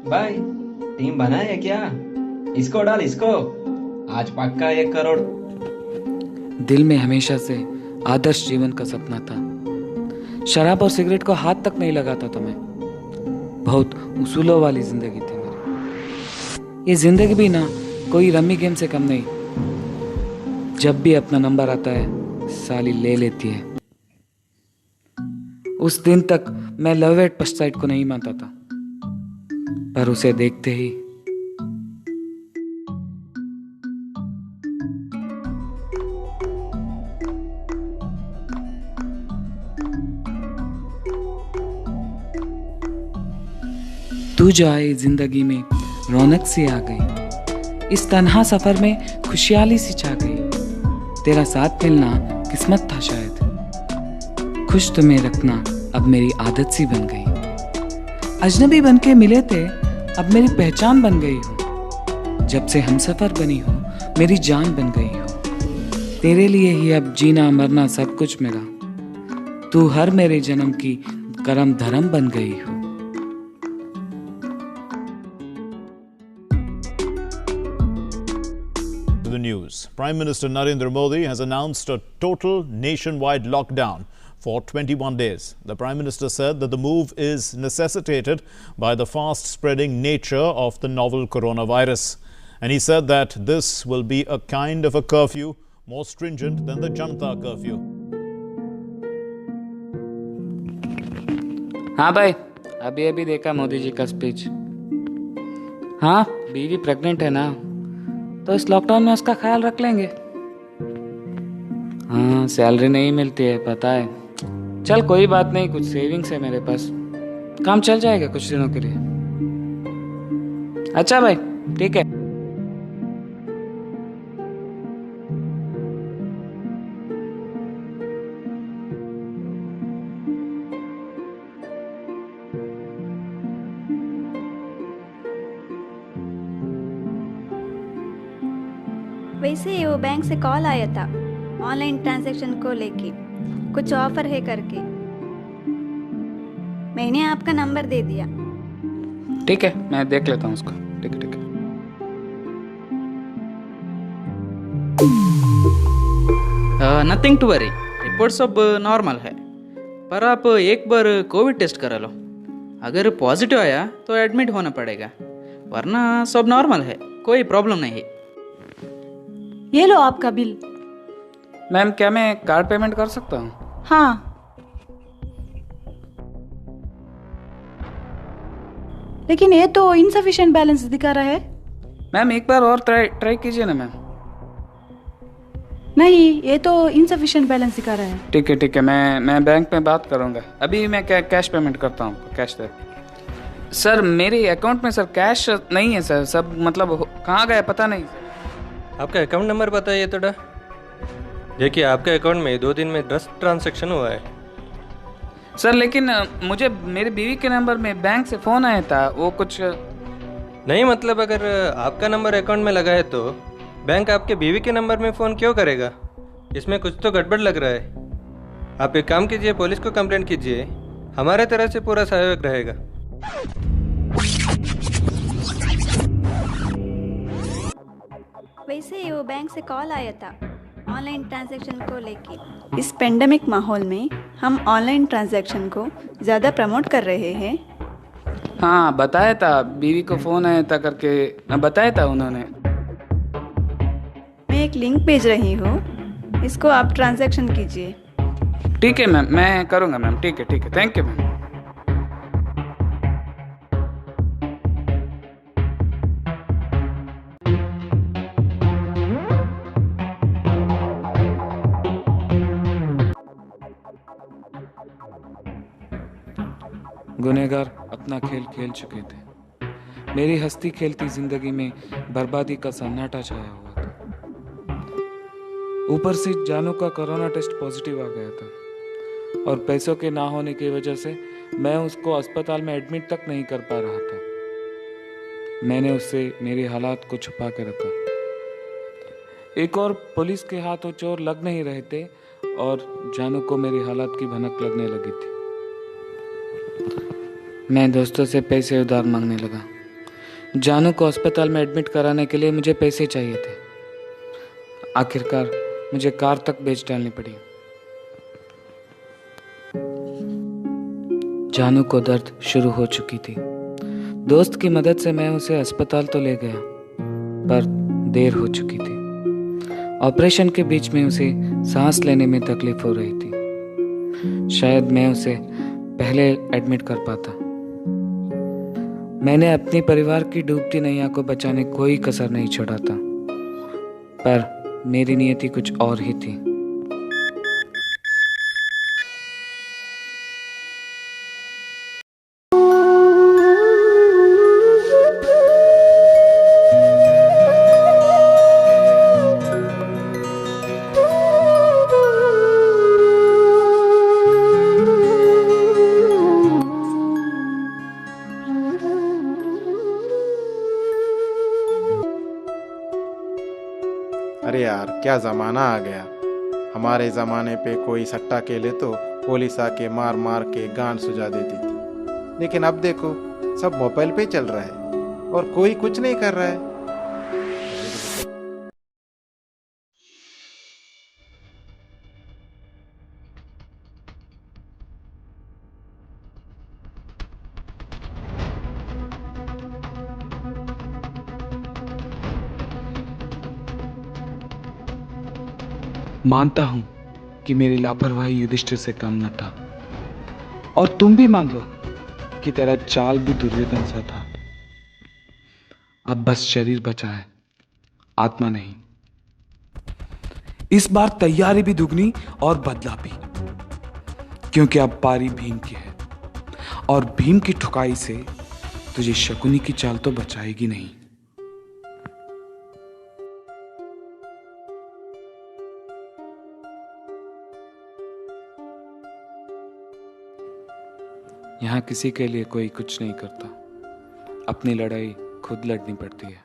भाई, टीम बनाए क्या? इसको डाल इसको। आज पक्का 1 करोड़। दिल में हमेशा से आदर्श जीवन का सपना था। शराब और सिगरेट को हाथ तक नहीं लगाता था मैं। बहुत उसूलों वाली जिंदगी थी मेरी। ये जिंदगी भी ना कोई रम्मी गेम से कम नहीं। जब भी अपना नंबर आता है साली ले लेती है। उस दिन तक मैं लव एट फर्स्ट साइट को नहीं मानता था, पर उसे देखते ही तू जो आई जिंदगी में रौनक सी आ गई। इस तन्हा सफर में खुशहाली सी छा गई। तेरा साथ मिलना किस्मत था शायद। खुश तुम्हें रखना अब मेरी आदत सी बन गई। अजनबी बन के मिले थे अब मेरी पहचान बन गई हो। जब से हमसफर बनी हो मेरी जान बन गई हो। तेरे लिए ही अब जीना मरना सब कुछ मेरा। तू हर मेरे जन्म की करम धर्म बन गई हो। The news. Prime Minister Narendra Modi has announced a total nationwide lockdown for 21 days. The Prime Minister said that the move is necessitated by the fast-spreading nature of the novel coronavirus. And he said that this will be a kind of a curfew more stringent than the Janata curfew. हाँ भाई, अभी अभी देखा मोदी जी का speech. हाँ, बीवी pregnant है ना, तो इस लॉकडाउन में उसका ख्याल रख लेंगे। हाँ, सैलरी नहीं मिलती है पता है। चल कोई बात नहीं, कुछ सेविंग्स है मेरे पास, काम चल जाएगा कुछ दिनों के लिए। अच्छा भाई, ठीक है। वैसे ही वो बैंक से कॉल आया था ऑनलाइन ट्रांजैक्शन को लेके, कुछ ऑफर है करके। मैंने आपका नंबर दे दिया। ठीक है, मैं देख लेता हूँ उसको। ठीक है ठीक है। नथिंग टू वरी, रिपोर्ट सब नॉर्मल है। पर आप एक बार कोविड टेस्ट करा लो। अगर पॉजिटिव आया तो एडमिट होना पड़ेगा, वरना सब नॉर्मल है, कोई प्रॉब्लम नहीं है। ये लो आपका बिल। मैम, क्या मैं कार्ड पेमेंट कर सकता हूँ? हाँ, लेकिन ये तो इनसफिशिएंट बैलेंस दिखा रहा है। मैम एक बार और ट्राई कीजिए ना मैम। नहीं, ये तो इनसफिशिएंट बैलेंस दिखा रहा है। ठीक है ठीक है, मैं बैंक में बात करूँगा। अभी मैं कैश पेमेंट करता हूँ, कैश दे। सर मेरे अकाउंट में सर कैश नहीं है सर, सब मतलब कहाँ गया पता नहीं। आपका अकाउंट नंबर बताइए थोड़ा। देखिए आपके अकाउंट में 2 दिन में 10 ट्रांजैक्शन हुआ है। सर लेकिन मुझे मेरी बीवी के नंबर में बैंक से फ़ोन आया था, वो कुछ नहीं, मतलब अगर आपका नंबर अकाउंट में लगा है तो बैंक आपके बीवी के नंबर में फ़ोन क्यों करेगा? इसमें कुछ तो गड़बड़ लग रहा है। आप एक काम कीजिए, पुलिस को कंप्लेंट कीजिए, हमारे तरफ से पूरा सहयोग रहेगा। वैसे ही वो बैंक से कॉल आया था ऑनलाइन ट्रांजैक्शन को लेके। इस पेंडेमिक माहौल में हम ऑनलाइन ट्रांजैक्शन को ज़्यादा प्रमोट कर रहे हैं। हाँ बताया था, बीवी को फ़ोन आया था करके बताया था उन्होंने। मैं एक लिंक भेज रही हूँ, इसको आप ट्रांजैक्शन कीजिए। ठीक है मैम, मैं करूँगा मैम। ठीक है ठीक है, थैंक यू मैम। गुनहगार अपना खेल खेल चुके थे। मेरी हंसती खेलती जिंदगी में बर्बादी का सन्नाटा छाया हुआ था। ऊपर से जानू का कोरोना टेस्ट पॉजिटिव आ गया था और पैसों के ना होने की वजह से मैं उसको अस्पताल में एडमिट तक नहीं कर पा रहा था। मैंने उससे मेरे हालात को छुपा के रखा। एक और पुलिस के हाथों चोर लग नहीं रहे थे और जानू को मेरी हालात की भनक लगने लगी थी। मैं दोस्तों से पैसे उधार मांगने लगा। जानू को अस्पताल में एडमिट कराने के लिए मुझे पैसे चाहिए थे। आखिरकार मुझे कार तक बेच डालनी पड़ी। जानू को दर्द शुरू हो चुकी थी। दोस्त की मदद से मैं उसे अस्पताल तो ले गया, पर देर हो चुकी थी। ऑपरेशन के बीच में उसे सांस लेने में तकलीफ हो रही थी। शायद मैं उसे पहले एडमिट कर पाता। मैंने अपने परिवार की डूबती नैया को बचाने कोई कसर नहीं छोड़ा था, पर मेरी नियति कुछ और ही थी। अरे यार, क्या ज़माना आ गया। हमारे ज़माने पे कोई सट्टा खेले तो पुलिस आके मार मार के गांड सुझा देती थी, लेकिन अब देखो सब मोबाइल पे चल रहा है और कोई कुछ नहीं कर रहा है। मानता हूं कि मेरी लापरवाही युधिष्ठिर से कम न था, और तुम भी मान लो कि तेरा चाल भी दुर्योधन सा था। अब बस शरीर बचा है, आत्मा नहीं। इस बार तैयारी भी दुगनी और बदला भी, क्योंकि अब पारी भीम की है, और भीम की ठुकाई से तुझे शकुनी की चाल तो बचाएगी नहीं। यहाँ किसी के लिए कोई कुछ नहीं करता, अपनी लड़ाई खुद लड़नी पड़ती है।